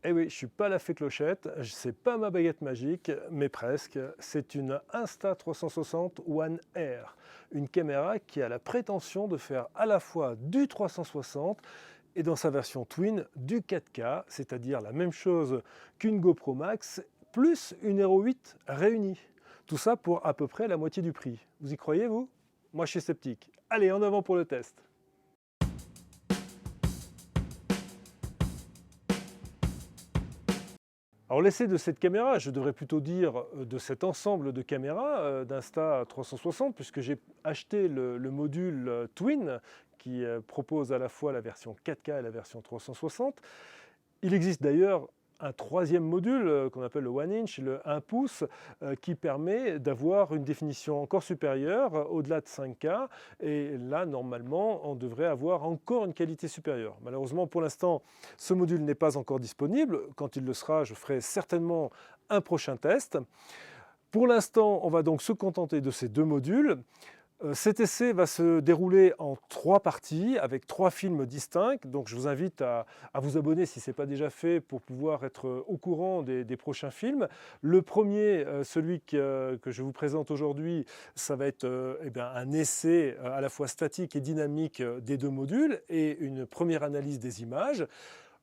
Eh oui, je suis pas la fée Clochette, c'est pas ma baguette magique, mais presque. C'est une Insta360 One Air, une caméra qui a la prétention de faire à la fois du 360 et dans sa version Twin du 4K, c'est-à-dire la même chose qu'une GoPro Max plus une Hero 8 réunie. Tout ça pour à peu près la moitié du prix. Vous y croyez, vous? Moi, je suis sceptique. Allez, en avant pour le test. Alors l'essai de cette caméra, je devrais plutôt dire de cet ensemble de caméras d'Insta360, puisque j'ai acheté le module Twin qui propose à la fois la version 4K et la version 360. Il existe d'ailleurs un troisième module qu'on appelle le 1 inch, le 1 pouce, qui permet d'avoir une définition encore supérieure, au-delà de 5K. Et là, normalement, on devrait avoir encore une qualité supérieure. Malheureusement, pour l'instant, ce module n'est pas encore disponible. Quand il le sera, je ferai certainement un prochain test. Pour l'instant, on va donc se contenter de ces deux modules. Cet essai va se dérouler en 3 parties avec 3 films distincts, donc je vous invite à vous abonner si ce n'est pas déjà fait pour pouvoir être au courant des prochains films. Le premier, celui que je vous présente aujourd'hui, ça va être un essai à la fois statique et dynamique des deux modules et une première analyse des images.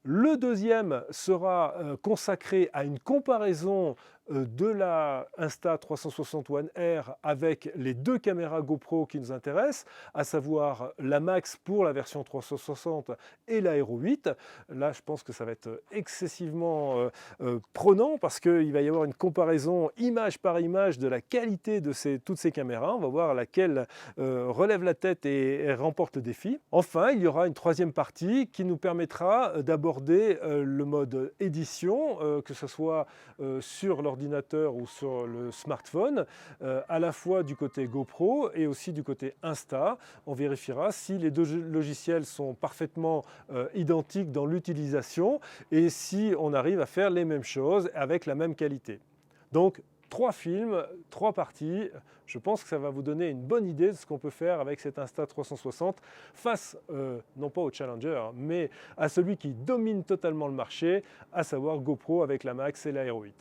Le deuxième sera consacré à une comparaison de la Insta360 One Air avec les deux caméras GoPro qui nous intéressent, à savoir la Max pour la version 360 et la Hero 8. Là, je pense que ça va être excessivement prenant parce qu'il va y avoir une comparaison image par image de la qualité de toutes ces caméras. On va voir laquelle relève la tête et remporte le défi. Enfin, il y aura une troisième partie qui nous permettra d'aborder le mode édition, que ce soit sur l'ordinateur ou sur le smartphone, à la fois du côté GoPro et aussi du côté Insta. On vérifiera si les deux logiciels sont parfaitement identiques dans l'utilisation et si on arrive à faire les mêmes choses avec la même qualité. Donc, 3 films, 3 parties. Je pense que ça va vous donner une bonne idée de ce qu'on peut faire avec cet Insta360 face, non pas au Challenger, mais à celui qui domine totalement le marché, à savoir GoPro avec la Max et la Hero 8.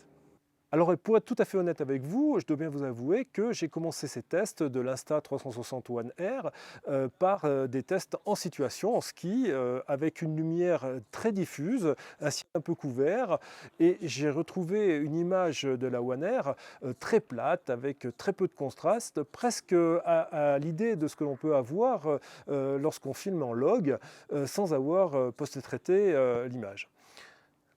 Alors pour être tout à fait honnête avec vous, je dois bien vous avouer que j'ai commencé ces tests de l'Insta360 One Air par des tests en situation, en ski, avec une lumière très diffuse, un ciel un peu couvert, et j'ai retrouvé une image de la One Air très plate, avec très peu de contraste, presque à l'idée de ce que l'on peut avoir lorsqu'on filme en log, sans avoir post-traité l'image.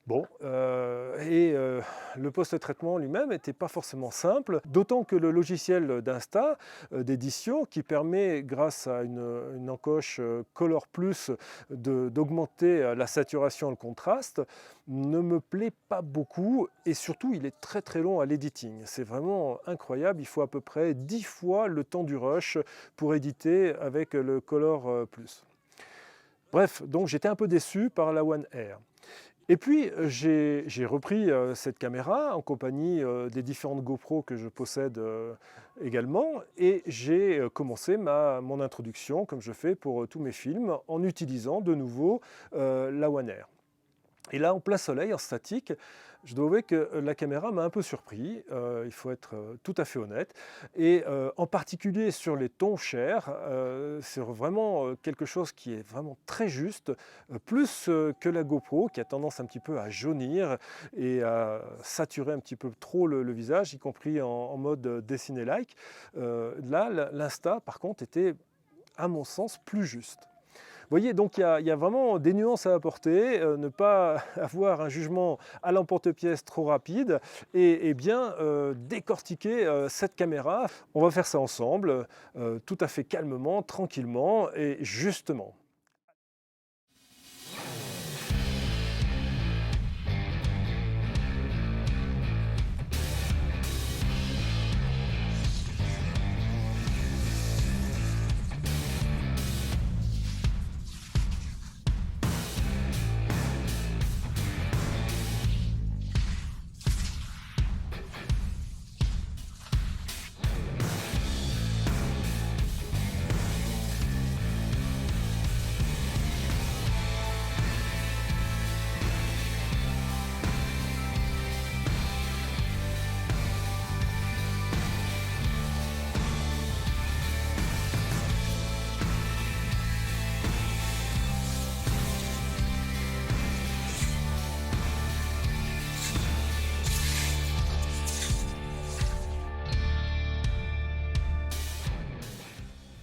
Bon, le post-traitement lui-même n'était pas forcément simple, d'autant que le logiciel d'Insta d'édition, qui permet, grâce à une encoche Color Plus, d'augmenter la saturation et le contraste, ne me plaît pas beaucoup et surtout il est très très long à l'editing. C'est vraiment incroyable, il faut à peu près 10 fois le temps du rush pour éditer avec le Color Plus. Bref, donc j'étais un peu déçu par la One Air. Et puis, j'ai repris cette caméra en compagnie des différentes GoPro que je possède également et j'ai commencé mon introduction, comme je fais pour tous mes films, en utilisant de nouveau la One Air. Et là, en plein soleil, en statique, je dois avouer que la caméra m'a un peu surpris, il faut être tout à fait honnête. Et en particulier sur les tons chers, c'est vraiment quelque chose qui est vraiment très juste, plus que la GoPro, qui a tendance un petit peu à jaunir et à saturer un petit peu trop le visage, y compris en mode dessiné-like. Là, l'Insta, par contre, était, à mon sens, plus juste. Vous voyez, donc il y a vraiment des nuances à apporter, ne pas avoir un jugement à l'emporte-pièce trop rapide et bien décortiquer cette caméra. On va faire ça ensemble, tout à fait calmement, tranquillement et justement.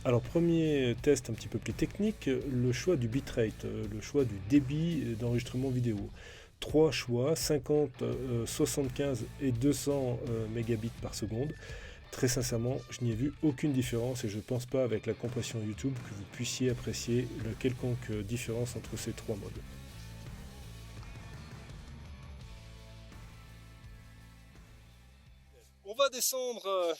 Alors premier test un petit peu plus technique, le choix du bitrate, le choix du débit d'enregistrement vidéo. Trois choix, 50, 75 et 200 mégabits par seconde. Très sincèrement, je n'y ai vu aucune différence et je ne pense pas avec la compression YouTube que vous puissiez apprécier le quelconque différence entre ces trois modes. On va descendre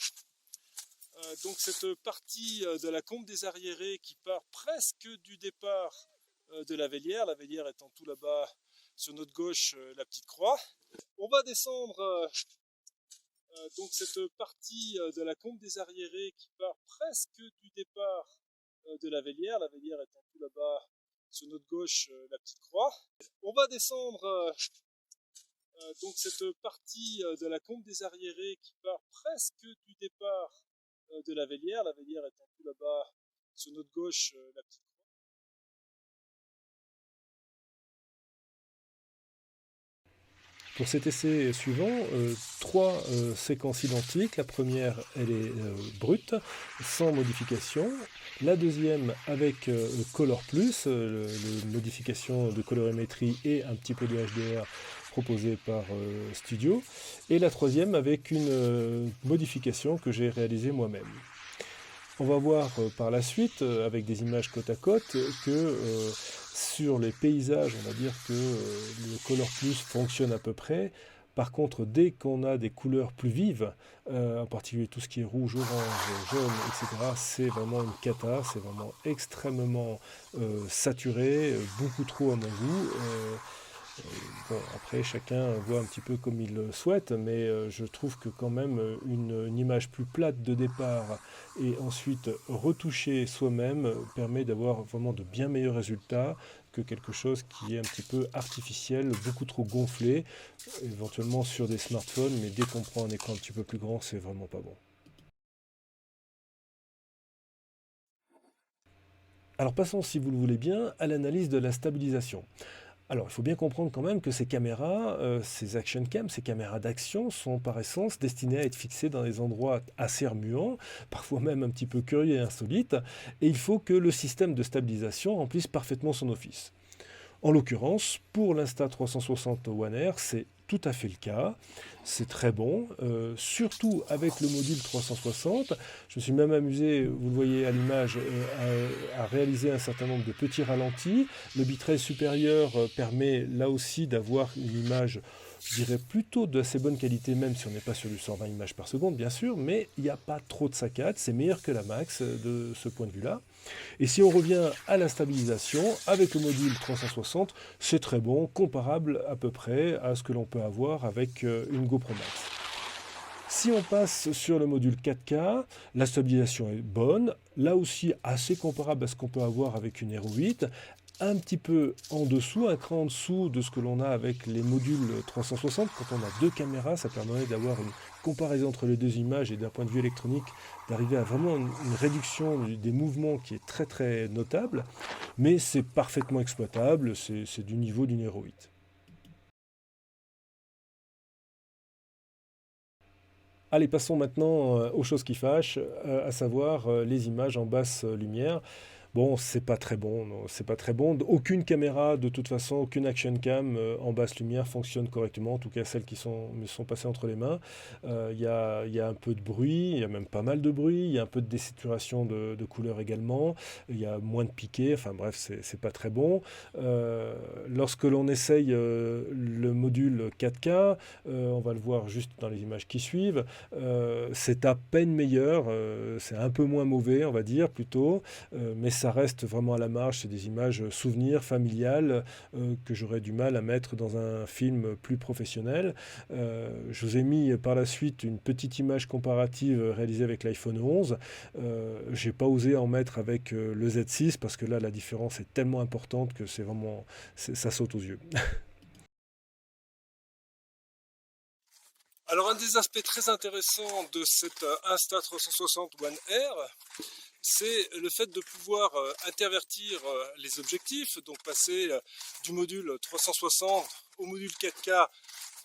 donc cette partie de la combe des arriérés qui part presque du départ de la Vélière étant tout là-bas sur notre gauche, la petite croix. On va descendre donc cette partie de la combe des arriérés qui part presque du départ de la Vélière étant tout là-bas sur notre gauche, la petite croix. On va descendre donc cette partie de la combe des arriérés qui part presque du départ de la Vélière étant tout là-bas sur notre gauche, la petite croix. Pour cet essai suivant, trois séquences identiques. La première, elle est brute, sans modification. La deuxième avec Color Plus, modification de colorimétrie et un petit peu de HDR proposé par Studio. Et la troisième avec une modification que j'ai réalisée moi-même. On va voir par la suite, avec des images côte à côte, que sur les paysages, on va dire que le Color Plus fonctionne à peu près. Par contre, dès qu'on a des couleurs plus vives, en particulier tout ce qui est rouge, orange, jaune, etc., c'est vraiment une cata, c'est vraiment extrêmement saturé, beaucoup trop à mon goût. Bon, après, chacun voit un petit peu comme il le souhaite, mais je trouve que quand même une image plus plate de départ et ensuite retoucher soi-même permet d'avoir vraiment de bien meilleurs résultats que quelque chose qui est un petit peu artificiel, beaucoup trop gonflé, éventuellement sur des smartphones, mais dès qu'on prend un écran un petit peu plus grand, c'est vraiment pas bon. Alors passons, si vous le voulez bien, à l'analyse de la stabilisation. Alors, il faut bien comprendre quand même que ces caméras, ces action cam, ces caméras d'action, sont par essence destinées à être fixées dans des endroits assez remuants, parfois même un petit peu curieux et insolites, et il faut que le système de stabilisation remplisse parfaitement son office. En l'occurrence, pour l'Insta360 One Air, c'est tout à fait le cas. C'est très bon, surtout avec le module 360. Je me suis même amusé, vous le voyez à l'image, à réaliser un certain nombre de petits ralentis. Le bitrate supérieur permet là aussi d'avoir une image, je dirais plutôt de assez bonne qualité, même si on n'est pas sur du 120 images par seconde, bien sûr, mais il n'y a pas trop de saccades. C'est meilleur que la Max de ce point de vue-là. Et si on revient à la stabilisation, avec le module 360, c'est très bon, comparable à peu près à ce que l'on peut avoir avec une GoPro Max. Si on passe sur le module 4K, la stabilisation est bonne, là aussi assez comparable à ce qu'on peut avoir avec une Hero 8, un petit peu en dessous, un cran en dessous de ce que l'on a avec les modules 360. Quand on a deux caméras, ça permet d'avoir une comparaison entre les deux images et d'un point de vue électronique, d'arriver à vraiment une réduction des mouvements qui est très très notable, mais c'est parfaitement exploitable, c'est du niveau d'une Hero 8. Allez, passons maintenant aux choses qui fâchent, à savoir les images en basse lumière. Bon, c'est pas très bon, non, c'est pas très bon. Aucune caméra, de toute façon, aucune action cam en basse lumière fonctionne correctement, en tout cas celles qui me sont passées entre les mains. Il y a un peu de bruit, il y a même pas mal de bruit, il y a un peu de désaturation de couleurs également, il y a moins de piqué, enfin bref, c'est pas très bon. Lorsque l'on essaye le module 4K, on va le voir juste dans les images qui suivent, c'est à peine meilleur, c'est un peu moins mauvais, on va dire, plutôt, mais ça reste vraiment à la marge, c'est des images souvenirs, familiales, que j'aurais du mal à mettre dans un film plus professionnel. Je vous ai mis par la suite une petite image comparative réalisée avec l'iPhone 11. J'ai pas osé en mettre avec le Z6 parce que là la différence est tellement importante que c'est vraiment, ça saute aux yeux. Alors un des aspects très intéressants de cette Insta360 One Air, c'est le fait de pouvoir intervertir les objectifs, donc passer du module 360 au module 4K,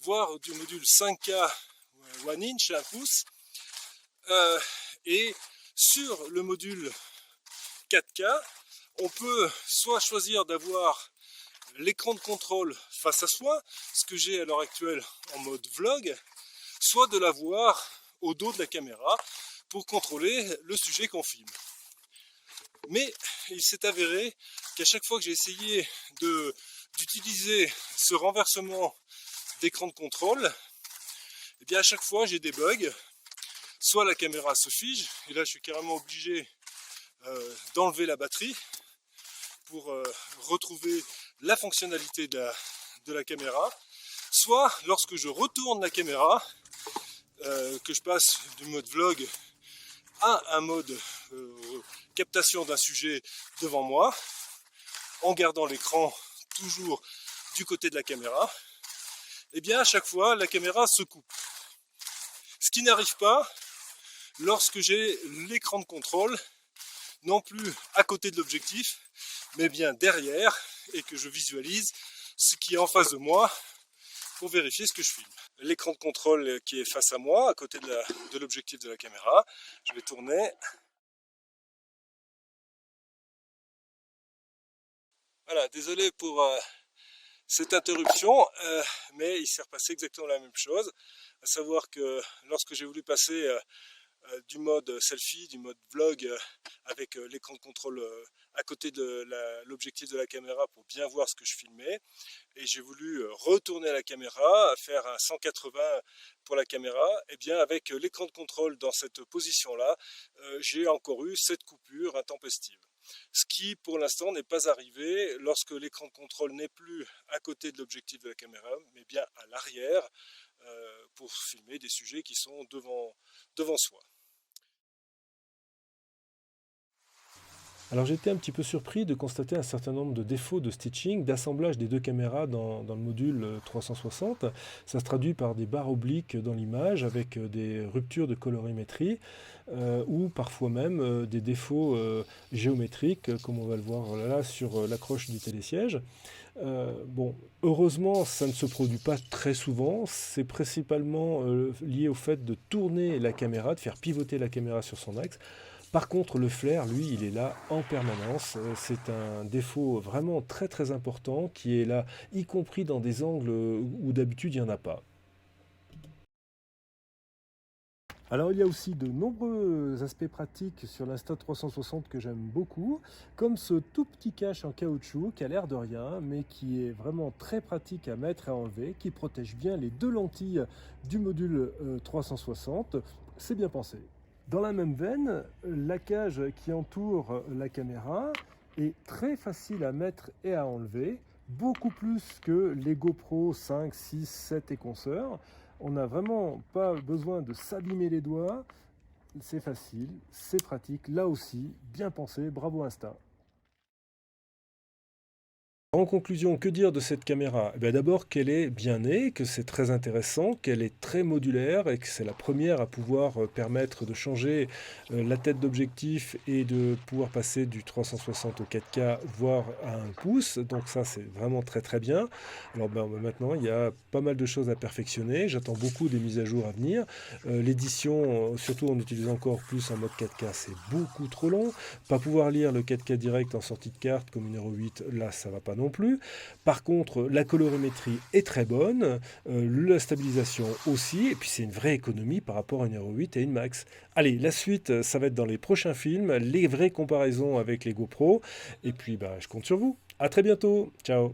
voire du module 5K 1 inch, 1 pouce. Et sur le module 4K, on peut soit choisir d'avoir l'écran de contrôle face à soi, ce que j'ai à l'heure actuelle en mode vlog, soit de l'avoir au dos de la caméra pour contrôler le sujet qu'on filme. Mais il s'est avéré qu'à chaque fois que j'ai essayé d'utiliser ce renversement d'écran de contrôle, et bien à chaque fois j'ai des bugs. Soit la caméra se fige, et là je suis carrément obligé d'enlever la batterie pour retrouver la fonctionnalité de la caméra. Soit lorsque je retourne la caméra, que je passe du mode vlog à un mode captation d'un sujet devant moi, en gardant l'écran toujours du côté de la caméra, et bien à chaque fois la caméra se coupe. Ce qui n'arrive pas lorsque j'ai l'écran de contrôle, non plus à côté de l'objectif, mais bien derrière, et que je visualise ce qui est en face de moi pour vérifier ce que je filme. L'écran de contrôle qui est face à moi, à côté de l'objectif de la caméra, je vais tourner. Voilà, désolé pour cette interruption, mais il s'est repassé exactement la même chose, à savoir que lorsque j'ai voulu passer du mode selfie, du mode vlog avec l'écran de contrôle à côté de l'objectif de la caméra pour bien voir ce que je filmais, et j'ai voulu retourner la caméra, faire un 180 pour la caméra, et bien avec l'écran de contrôle dans cette position là, j'ai encore eu cette coupure intempestive. Ce qui pour l'instant n'est pas arrivé lorsque l'écran de contrôle n'est plus à côté de l'objectif de la caméra, mais bien à l'arrière, pour filmer des sujets qui sont devant soi. Alors j'ai été un petit peu surpris de constater un certain nombre de défauts de stitching, d'assemblage des deux caméras dans le module 360. Ça se traduit par des barres obliques dans l'image avec des ruptures de colorimétrie ou parfois même des défauts géométriques comme on va le voir là sur l'accroche du télésiège. Bon, heureusement, ça ne se produit pas très souvent. C'est principalement lié au fait de tourner la caméra, de faire pivoter la caméra sur son axe. Par contre, le flair, lui, il est là en permanence. C'est un défaut vraiment très très important qui est là, y compris dans des angles où d'habitude il n'y en a pas. Alors il y a aussi de nombreux aspects pratiques sur l'Insta360 que j'aime beaucoup, comme ce tout petit cache en caoutchouc qui a l'air de rien, mais qui est vraiment très pratique à mettre et à enlever, qui protège bien les deux lentilles du module 360. C'est bien pensé. Dans la même veine, la cage qui entoure la caméra est très facile à mettre et à enlever, beaucoup plus que les GoPro 5, 6, 7 et consorts. On n'a vraiment pas besoin de s'abîmer les doigts, c'est facile, c'est pratique, là aussi, bien pensé, bravo Insta. En conclusion, que dire de cette caméra? Eh bien, d'abord qu'elle est bien née, que c'est très intéressant, qu'elle est très modulaire et que c'est la première à pouvoir permettre de changer la tête d'objectif et de pouvoir passer du 360 au 4K, voire à 1 pouce. Donc ça, c'est vraiment très très bien. Alors maintenant, il y a pas mal de choses à perfectionner. J'attends beaucoup des mises à jour à venir. L'édition, surtout en utilisant encore plus en mode 4K, c'est beaucoup trop long. Pas pouvoir lire le 4K direct en sortie de carte comme une Hero 8, là, ça va pas non plus. Par contre, la colorimétrie est très bonne, la stabilisation aussi, et puis c'est une vraie économie par rapport à une Hero 8 et une Max. Allez, la suite, ça va être dans les prochains films, les vraies comparaisons avec les GoPro, et puis je compte sur vous. À très bientôt, ciao.